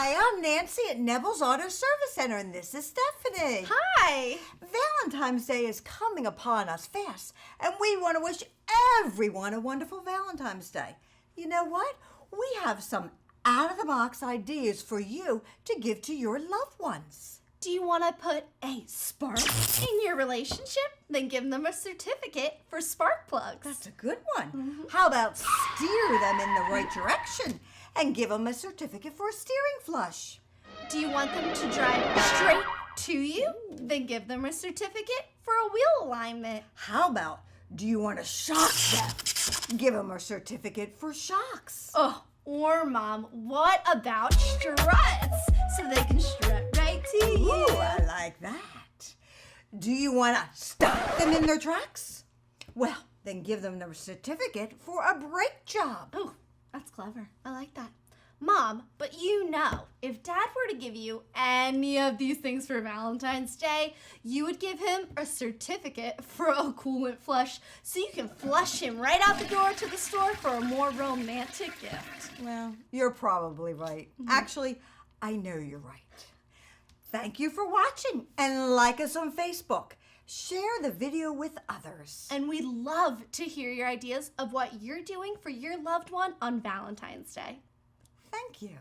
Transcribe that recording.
Hi, I'm Nancy at Kneble's Auto Service Center, and this is Stephanie. Hi! Valentine's Day is coming upon us fast, and we want to wish everyone a wonderful Valentine's Day. You know what? We have some out-of-the-box ideas for you to give to your loved ones. Do you want to put a spark in your relationship? Then give them a certificate for spark plugs. That's a good one. How about steer them in the right direction and give them a certificate for a steering flush? Do you want them to drive straight to you? Then give them a certificate for a wheel alignment. How about, do you want to shock them? Give them a certificate for shocks. Oh, or Mom, what about struts? So they can strut right to you. Ooh, I like that. Do you want to stop them in their tracks? Well, then give them the certificate for a brake job. Oh, that's clever. I like that. Mom, but you know, if Dad were to give you any of these things for Valentine's Day, you would give him a certificate for a coolant flush so you can flush him right out the door to the store for a more romantic gift. Well, you're probably right. Actually, I know you're right. Thank you for watching, and like us on Facebook. Share the video with others. And we'd love to hear your ideas of what you're doing for your loved one on Valentine's Day. Thank you.